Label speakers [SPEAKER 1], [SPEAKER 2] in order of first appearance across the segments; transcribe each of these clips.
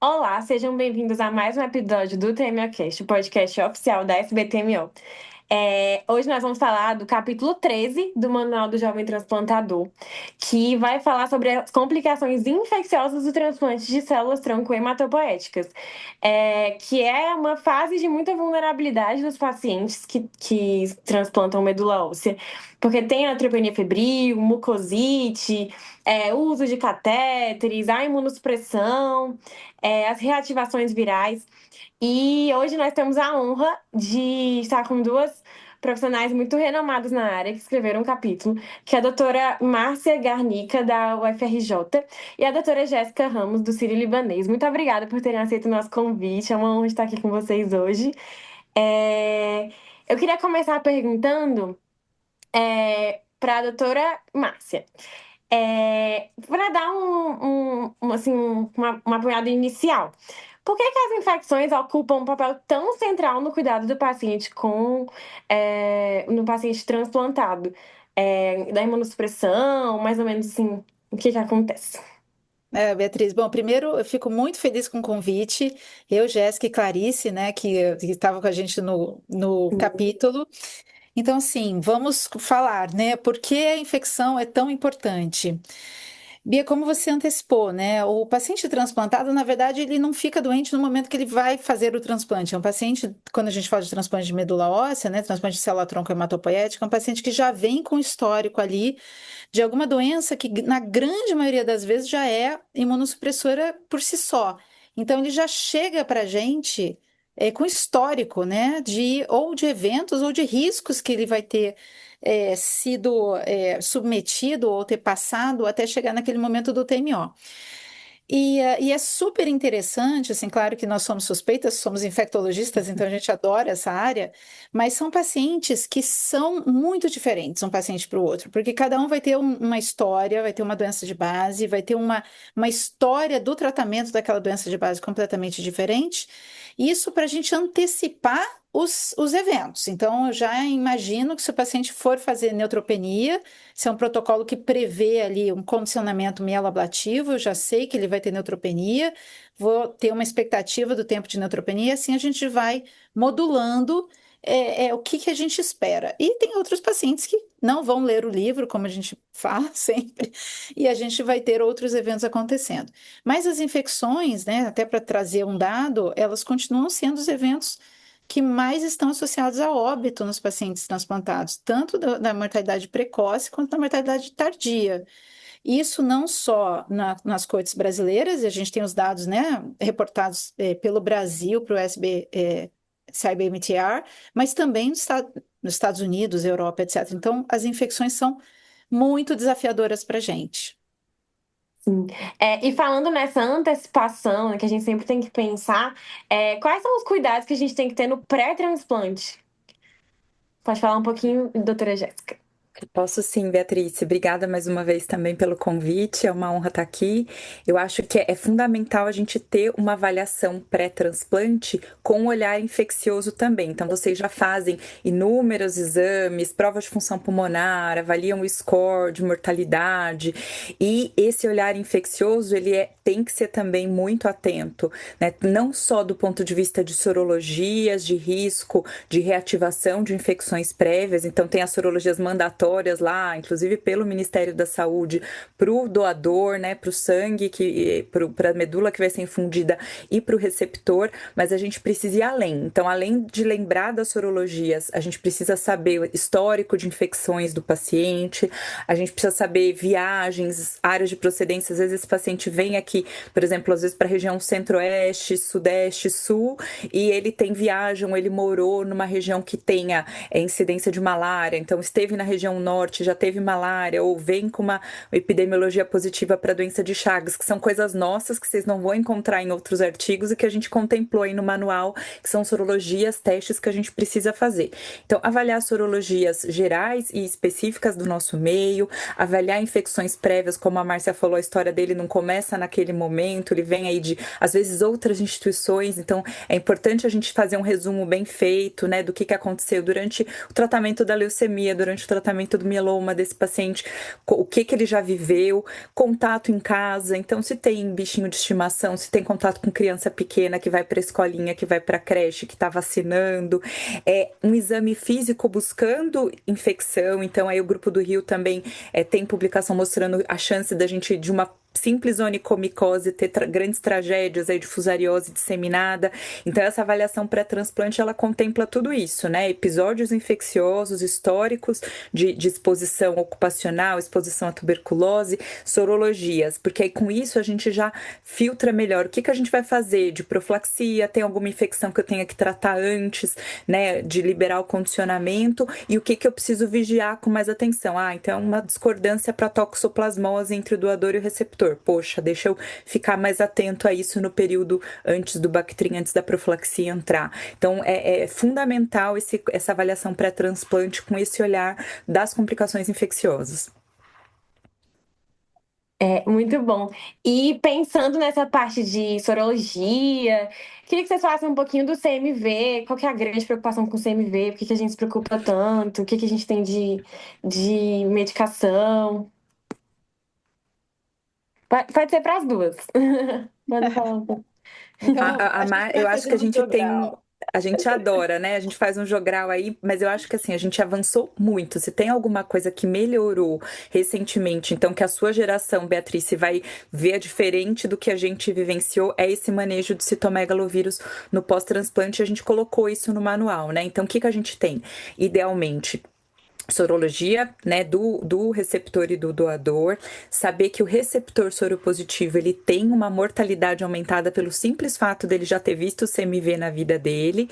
[SPEAKER 1] Olá, sejam bem-vindos a mais um episódio do TMOcast, o podcast oficial da SBTMO. Hoje nós vamos falar do capítulo 13 do Manual do Jovem Transplantador, que vai falar sobre as complicações infecciosas do transplante de células-tronco hematopoéticas, que é uma fase de muita vulnerabilidade dos pacientes que transplantam medula óssea, porque tem a neutropenia febril, mucosite, o uso de catéteres, a imunossupressão, as reativações virais. E hoje nós temos a honra de estar com duas profissionais muito renomadas na área que escreveram um capítulo, que é a doutora Márcia Garnica, da UFRJ, e a doutora Jéssica Ramos, do Sírio-Libanês. Muito obrigada por terem aceito o nosso convite, é uma honra estar aqui com vocês hoje. Eu queria começar perguntando para a doutora Márcia. Para dar uma apanhada inicial. Por que as infecções ocupam um papel tão central no cuidado do paciente no paciente transplantado? Da imunossupressão, mais ou menos assim, o que acontece?
[SPEAKER 2] Beatriz, bom, primeiro eu fico muito feliz com o convite. Eu, Jéssica e Clarice, né, que estavam com a gente no capítulo. Então, assim, vamos falar, né, por que a infecção é tão importante? Bia, como você antecipou, né, o paciente transplantado, na verdade, ele não fica doente no momento que ele vai fazer o transplante. É um paciente, quando a gente fala de transplante de medula óssea, né, transplante de célula-tronco hematopoética, é um paciente que já vem com histórico ali de alguma doença que, na grande maioria das vezes, já é imunossupressora por si só. Então, ele já chega para a gente com histórico, né, ou de eventos ou de riscos que ele vai ter sido submetido ou ter passado até chegar naquele momento do TMO. E é super interessante, assim, claro que nós somos suspeitas, somos infectologistas, então a gente adora essa área, mas são pacientes que são muito diferentes um paciente para o outro, porque cada um vai ter uma história, vai ter uma doença de base, vai ter uma história do tratamento daquela doença de base completamente diferente, isso para a gente antecipar os eventos. Então, eu já imagino que se o paciente for fazer neutropenia, se é um protocolo que prevê ali um condicionamento mieloablativo, eu já sei que ele vai ter neutropenia, vou ter uma expectativa do tempo de neutropenia, assim a gente vai modulando o que a gente espera. E tem outros pacientes que não vão ler o livro, como a gente fala sempre, e a gente vai ter outros eventos acontecendo. Mas as infecções, né, até para trazer um dado, elas continuam sendo os eventos que mais estão associados a óbito nos pacientes transplantados, tanto da mortalidade precoce quanto da mortalidade tardia. Isso não só nas cortes brasileiras, e a gente tem os dados, né, reportados pelo Brasil para o CIBMTR, mas também nos Estados Unidos, Europa, etc. Então, as infecções são muito desafiadoras para a gente.
[SPEAKER 1] Sim. E falando nessa antecipação, né, que a gente sempre tem que pensar, quais são os cuidados que a gente tem que ter no pré-transplante? Pode falar um pouquinho, doutora Jéssica?
[SPEAKER 3] Posso sim, Beatriz. Obrigada mais uma vez também pelo convite. É uma honra estar aqui. Eu acho que é fundamental a gente ter uma avaliação pré-transplante com um olhar infeccioso também. Então, vocês já fazem inúmeros exames, provas de função pulmonar, avaliam o score de mortalidade. E esse olhar infeccioso, tem que ser também muito atento, né? Não só do ponto de vista de sorologias, de risco, de reativação de infecções prévias. Então, tem as sorologias mandatórias lá, inclusive pelo Ministério da Saúde, para o doador, né, para o sangue, para a medula que vai ser infundida e para o receptor, mas a gente precisa ir além. Então, além de lembrar das sorologias, a gente precisa saber o histórico de infecções do paciente, a gente precisa saber viagens, áreas de procedência. Às vezes esse paciente vem aqui, por exemplo, às vezes para a região centro-oeste, sudeste, sul, e ele tem viagem, ele morou numa região que tenha incidência de malária, então esteve na região norte, já teve malária, ou vem com uma epidemiologia positiva para a doença de Chagas, que são coisas nossas que vocês não vão encontrar em outros artigos e que a gente contemplou aí no manual, que são sorologias, testes que a gente precisa fazer. Então, avaliar sorologias gerais e específicas do nosso meio, avaliar infecções prévias, como a Márcia falou, a história dele não começa naquele momento, ele vem aí de, às vezes, outras instituições, então é importante a gente fazer um resumo bem feito, né, do que aconteceu durante o tratamento da leucemia, durante o tratamento desenvolvimento do mieloma desse paciente, o que que ele já viveu, contato em casa. Então, se tem bichinho de estimação, se tem contato com criança pequena que vai para a escolinha, que vai para a creche, que está vacinando, um exame físico buscando infecção. Então, aí o Grupo do Rio também tem publicação mostrando a chance da gente, de uma simples onicomicose, ter grandes tragédias aí de fusariose disseminada. Então, essa avaliação pré-transplante, ela contempla tudo isso, né? Episódios infecciosos históricos de exposição ocupacional, exposição à tuberculose, sorologias, porque aí com isso a gente já filtra melhor o que que a gente vai fazer de profilaxia, tem alguma infecção que eu tenha que tratar antes, né, de liberar o condicionamento, e o que que eu preciso vigiar com mais atenção. Então uma discordância para toxoplasmose entre o doador e o receptor. Poxa, deixa eu ficar mais atento a isso no período antes do Bactrim, antes da profilaxia entrar. Então, é fundamental essa avaliação pré-transplante com esse olhar das complicações infecciosas.
[SPEAKER 1] Muito bom. E pensando nessa parte de sorologia, queria que vocês falassem um pouquinho do CMV, qual que é a grande preocupação com o CMV, por que que a gente se preocupa tanto, o que que a gente tem de medicação. Pode ser para as duas. Pode falar um pouco.
[SPEAKER 2] Então, a gente vai
[SPEAKER 3] Eu acho
[SPEAKER 2] fazer
[SPEAKER 3] que a
[SPEAKER 2] um
[SPEAKER 3] gente tem.
[SPEAKER 2] jogral.
[SPEAKER 3] A gente adora, né? A gente faz um jogral aí, mas eu acho que assim, a gente avançou muito. Se tem alguma coisa que melhorou recentemente, então que a sua geração, Beatriz, vai ver diferente do que a gente vivenciou, é esse manejo de citomegalovírus no pós-transplante. A gente colocou isso no manual, né? Então, o que que a gente tem? Idealmente, sorologia, né, do receptor e do doador, saber que o receptor soropositivo ele tem uma mortalidade aumentada pelo simples fato dele já ter visto o CMV na vida dele,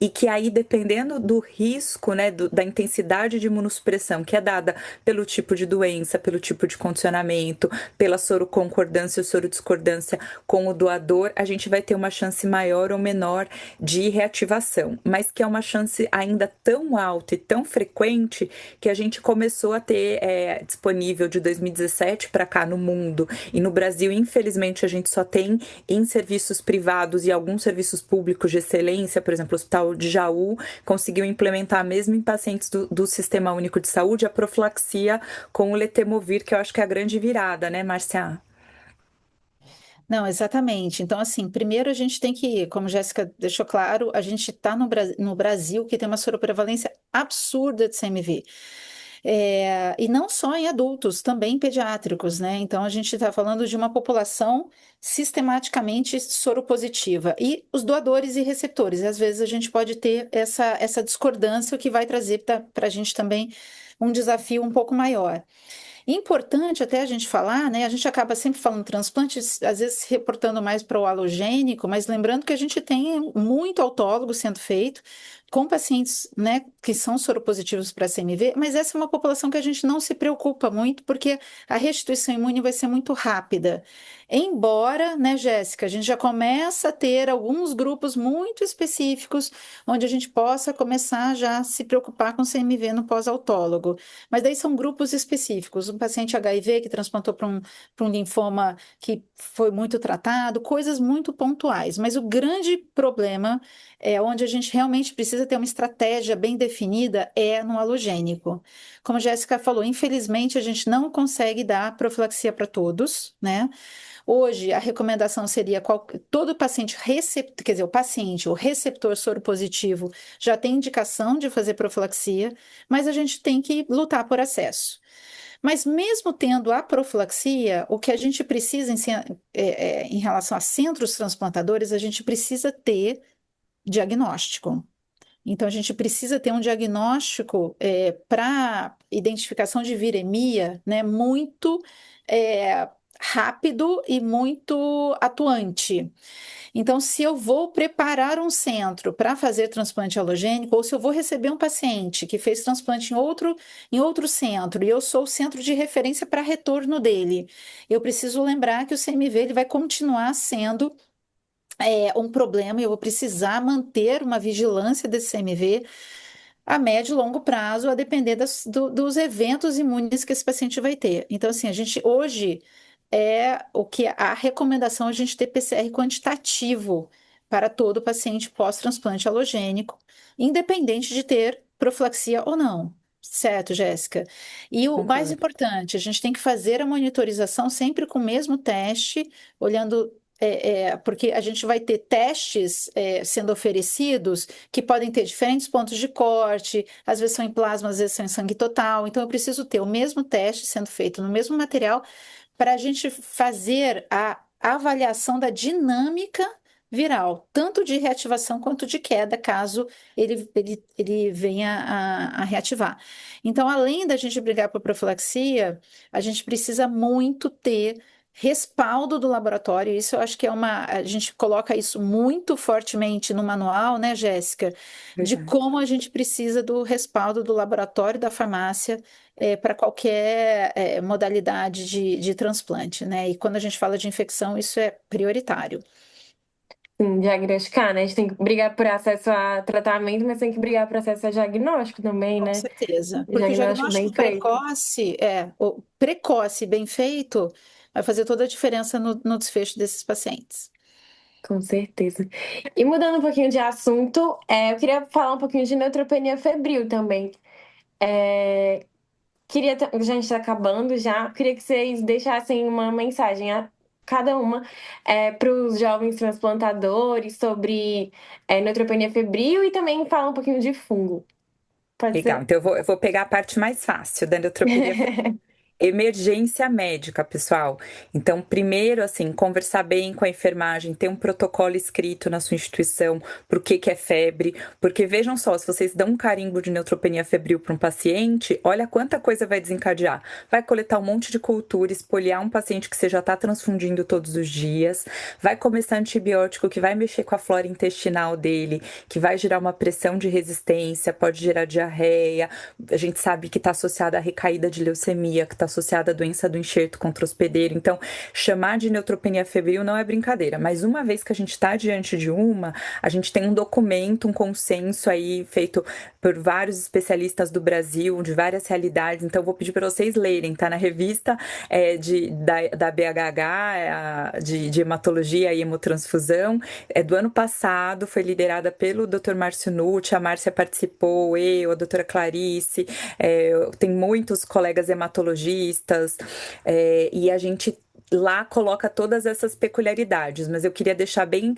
[SPEAKER 3] e que aí, dependendo do risco, né, da intensidade de imunossupressão que é dada pelo tipo de doença, pelo tipo de condicionamento, pela soroconcordância ou sorodiscordância com o doador, a gente vai ter uma chance maior ou menor de reativação, mas que é uma chance ainda tão alta e tão frequente que a gente começou a ter disponível de 2017 para cá no mundo. E no Brasil, infelizmente, a gente só tem em serviços privados e alguns serviços públicos de excelência, por exemplo, o Hospital de Jaú conseguiu implementar, mesmo em pacientes do Sistema Único de Saúde, a profilaxia com o letermovir, que eu acho que é a grande virada, né, Márcia?
[SPEAKER 2] Não, exatamente. Então, assim, primeiro a gente tem que, como a Jéssica deixou claro, a gente está no Brasil que tem uma soroprevalência absurda de CMV. E não só em adultos, também em pediátricos, né? Então, a gente está falando de uma população sistematicamente soropositiva. E os doadores e receptores, às vezes a gente pode ter essa discordância, o que vai trazer para a gente também um desafio um pouco maior. Importante até a gente falar, né? A gente acaba sempre falando transplante, às vezes se reportando mais para o halogênico, mas lembrando que a gente tem muito autólogo sendo feito com pacientes, né, que são soropositivos para CMV, mas essa é uma população que a gente não se preocupa muito, porque a restituição imune vai ser muito rápida. Embora, né, Jéssica, a gente já começa a ter alguns grupos muito específicos onde a gente possa começar já a se preocupar com CMV no pós-autólogo. Mas daí são grupos específicos. Um paciente HIV que transplantou para um linfoma que foi muito tratado, coisas muito pontuais. Mas o grande problema é onde a gente realmente precisa ter uma estratégia bem definida é no halogênico. Como a Jéssica falou, infelizmente a gente não consegue dar profilaxia para todos, né? Hoje, a recomendação seria todo paciente receptor, quer dizer, o receptor soropositivo já tem indicação de fazer profilaxia, mas a gente tem que lutar por acesso. Mas mesmo tendo a profilaxia, o que a gente precisa em relação a centros transplantadores, a gente precisa ter diagnóstico. Então, a gente precisa ter um diagnóstico para identificação de viremia, né, muito rápido e muito atuante. Então, se eu vou preparar um centro para fazer transplante halogênico, ou se eu vou receber um paciente que fez transplante em outro centro, e eu sou o centro de referência para retorno dele, eu preciso lembrar que o CMV ele vai continuar sendo um problema, e eu vou precisar manter uma vigilância desse CMV a médio e longo prazo, a depender dos eventos imunes que esse paciente vai ter. Então, assim, a gente hoje o que a recomendação é a gente ter PCR quantitativo para todo paciente pós-transplante halogênico, independente de ter profilaxia ou não. Certo, Jéssica. E o mais
[SPEAKER 3] Concordo.
[SPEAKER 2] importante, a gente tem que fazer a monitorização sempre com o mesmo teste, olhando, porque a gente vai ter testes, sendo oferecidos que podem ter diferentes pontos de corte, às vezes são em plasma, às vezes são em sangue total. Então, eu preciso ter o mesmo teste sendo feito no mesmo material para a gente fazer a avaliação da dinâmica viral, tanto de reativação quanto de queda, caso ele venha a reativar. Então, além da gente brigar por profilaxia, a gente precisa muito ter respaldo do laboratório. Isso eu acho que a gente coloca isso muito fortemente no manual, né, Jéssica, de
[SPEAKER 3] Verdade.
[SPEAKER 2] como a gente precisa do respaldo do laboratório da farmácia para qualquer modalidade de transplante, né? E quando a gente fala de infecção, isso é prioritário.
[SPEAKER 1] Sim, diagnosticar, né? A gente tem que brigar por acesso a tratamento, mas tem que brigar por acesso a diagnóstico também,
[SPEAKER 2] Com
[SPEAKER 1] né?
[SPEAKER 2] certeza. Porque o
[SPEAKER 1] Diagnóstico bem
[SPEAKER 2] diagnóstico
[SPEAKER 1] feito.
[SPEAKER 2] precoce, o precoce bem feito, vai fazer toda a diferença no desfecho desses pacientes.
[SPEAKER 1] Com certeza. E mudando um pouquinho de assunto, eu queria falar um pouquinho de neutropenia febril também. É, a gente está acabando já, queria que vocês deixassem uma mensagem a cada uma para os jovens transplantadores sobre neutropenia febril e também falar um pouquinho de fungo. Pode
[SPEAKER 3] Legal,
[SPEAKER 1] ser?
[SPEAKER 3] então eu vou pegar a parte mais fácil da neutropenia. Emergência médica, pessoal. Então, primeiro, assim, conversar bem com a enfermagem, ter um protocolo escrito na sua instituição, por que que é febre, porque vejam só, se vocês dão um carimbo de neutropenia febril para um paciente, olha quanta coisa vai desencadear. Vai coletar um monte de cultura, espoliar um paciente que você já está transfundindo todos os dias, vai começar antibiótico que vai mexer com a flora intestinal dele, que vai gerar uma pressão de resistência, pode gerar diarreia, a gente sabe que está associada à recaída de leucemia, que está associada à doença do enxerto contra hospedeiro. Então, chamar de neutropenia febril não é brincadeira, mas uma vez que a gente está diante de a gente tem um documento, um consenso aí feito por vários especialistas do Brasil, de várias realidades. Então, vou pedir para vocês lerem, tá na revista da BHH, de hematologia e hemotransfusão, é do ano passado, foi liderada pelo Dr. Márcio Nucci, a Márcia participou, eu, a doutora Clarice, tem muitos colegas hematologistas, e a gente lá coloca todas essas peculiaridades, mas eu queria deixar bem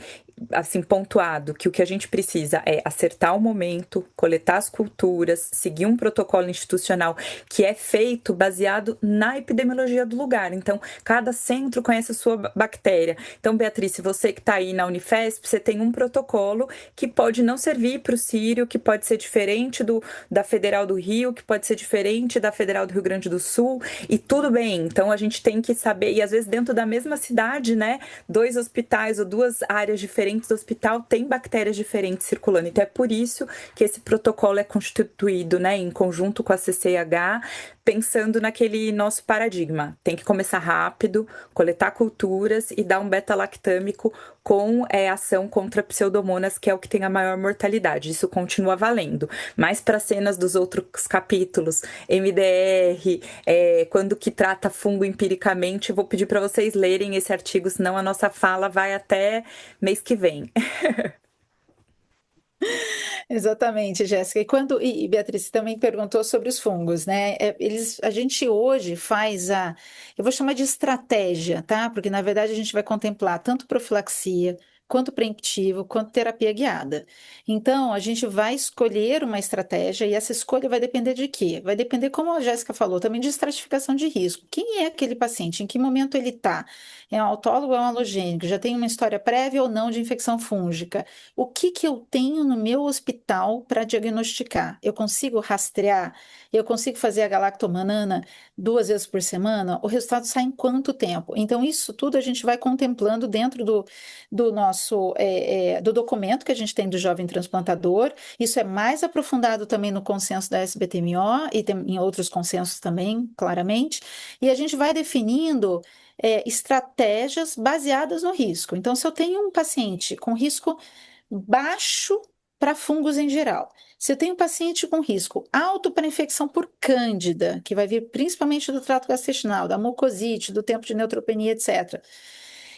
[SPEAKER 3] assim pontuado que o que a gente precisa é acertar o momento, coletar as culturas, seguir um protocolo institucional que é feito baseado na epidemiologia do lugar. Então, cada centro conhece a sua bactéria. Então, Beatriz, se você que está aí na Unifesp, você tem um protocolo que pode não servir para o Sírio, que pode ser diferente da Federal do Rio, que pode ser diferente da Federal do Rio Grande do Sul, e tudo bem. Então, a gente tem que saber, e às vezes dentro da mesma cidade, né, 2 hospitais ou 2 áreas diferentes do hospital têm bactérias diferentes circulando. Então, é por isso que esse protocolo é constituído, né, em conjunto com a CCIH, pensando naquele nosso paradigma. Tem que começar rápido, coletar culturas e dar um beta-lactâmico com ação contra pseudomonas, que é o que tem a maior mortalidade. Isso continua valendo. Mas para cenas dos outros capítulos, MDR, quando que trata fungo empiricamente, eu vou pedir para vocês lerem esse artigo, senão a nossa fala vai até mês que vem.
[SPEAKER 2] Exatamente, Jéssica. E Beatriz você também perguntou sobre os fungos, né? A gente hoje faz eu vou chamar de estratégia, tá? Porque na verdade a gente vai contemplar tanto profilaxia, quanto preemptivo, quanto terapia guiada. Então, a gente vai escolher uma estratégia e essa escolha vai depender de quê? Vai depender, como a Jéssica falou, também de estratificação de risco. Quem é aquele paciente? Em que momento ele está? É um autólogo ou é um alogênico? Já tem uma história prévia ou não de infecção fúngica? O que que eu tenho no meu hospital para diagnosticar? Eu consigo rastrear? Eu consigo fazer a galactomanana 2 vezes por semana? O resultado sai em quanto tempo? Então, isso tudo a gente vai contemplando dentro do nosso do documento que a gente tem do jovem transplantador. Isso é mais aprofundado também no consenso da SBTMO e tem em outros consensos também, claramente. E a gente vai definindo estratégias baseadas no risco. Então, se eu tenho um paciente com risco baixo para fungos em geral. Se eu tenho um paciente com risco alto para infecção por cândida, que vai vir principalmente do trato gastrointestinal, da mucosite, do tempo de neutropenia, etc.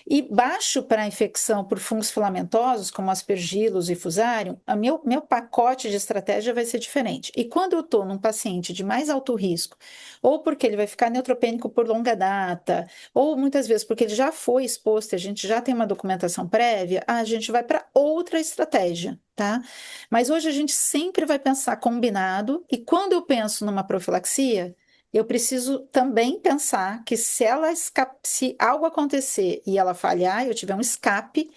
[SPEAKER 2] E baixo para infecção por fungos filamentosos, como aspergillus e fusarium, meu pacote de estratégia vai ser diferente. E quando eu estou num paciente de mais alto risco, ou porque ele vai ficar neutropênico por longa data, ou muitas vezes porque ele já foi exposto, e a gente já tem uma documentação prévia, a gente vai para outra estratégia, tá? Mas hoje a gente sempre vai pensar combinado, e quando eu penso numa profilaxia, eu preciso também pensar que se algo acontecer e ela falhar, eu tiver um escape,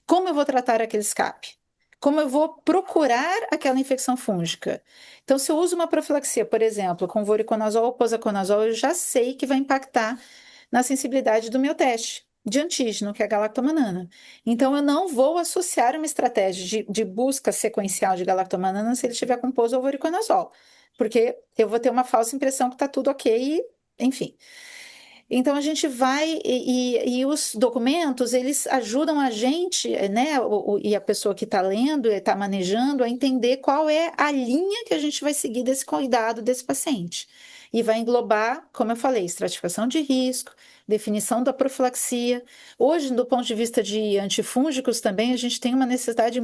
[SPEAKER 2] como eu vou tratar aquele escape? Como eu vou procurar aquela infecção fúngica? Então, se eu uso uma profilaxia, por exemplo, com voriconazol ou posaconazol, eu já sei que vai impactar na sensibilidade do meu teste de antígeno, que é a galactomanana. Então, eu não vou associar uma estratégia de busca sequencial de galactomanana se ele estiver com poso ou voriconazol, porque eu vou ter uma falsa impressão que está tudo ok, enfim. Então a gente vai e os documentos eles ajudam a gente, né, e a pessoa que está lendo, está manejando, a entender qual é a linha que a gente vai seguir desse cuidado desse paciente. E vai englobar, como eu falei, estratificação de risco, definição da profilaxia. Hoje, do ponto de vista de antifúngicos, também a gente tem uma necessidade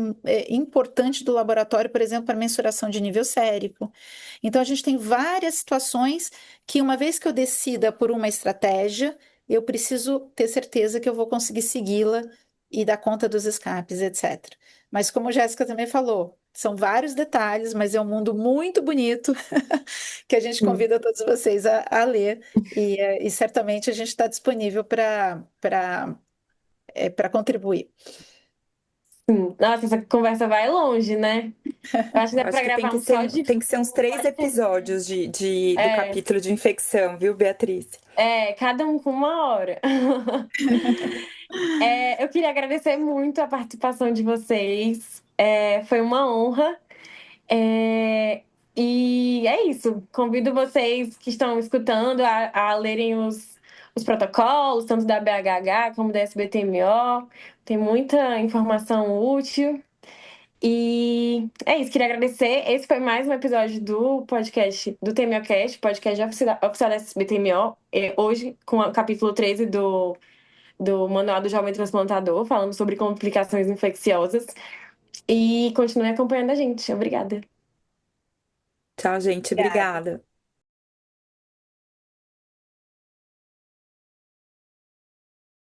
[SPEAKER 2] importante do laboratório, por exemplo, para mensuração de nível sérico. Então, a gente tem várias situações que uma vez que eu decida por uma estratégia, eu preciso ter certeza que eu vou conseguir segui-la e dar conta dos escapes, etc. Mas como a Jéssica também falou, são vários detalhes, mas é um mundo muito bonito que a gente
[SPEAKER 1] Sim.
[SPEAKER 2] convida todos vocês a ler e certamente a gente está disponível para contribuir.
[SPEAKER 1] Sim. Nossa, essa conversa vai longe, né? Eu acho que dá
[SPEAKER 3] Eu acho
[SPEAKER 1] pra
[SPEAKER 3] que tem
[SPEAKER 1] gravar
[SPEAKER 3] que
[SPEAKER 1] um só
[SPEAKER 3] ser,
[SPEAKER 1] de.
[SPEAKER 3] tem que ser uns 3 episódios do
[SPEAKER 1] É,
[SPEAKER 3] capítulo de infecção, viu, Beatriz?
[SPEAKER 1] cada um com 1 hora. Eu queria agradecer muito a participação de vocês. Foi uma honra. É, e é isso. Convido vocês que estão escutando a lerem os protocolos, tanto da BHH como da SBTMO. Tem muita informação útil. E é isso, queria agradecer. Esse foi mais um episódio do podcast do TMOcast, podcast oficial da SBTMO. Hoje, com o capítulo 13 do Manual do Jovem Transplantador, falando sobre complicações infecciosas. E continue acompanhando a gente. Obrigada.
[SPEAKER 3] Tchau, gente.
[SPEAKER 2] Obrigada.
[SPEAKER 3] Obrigada.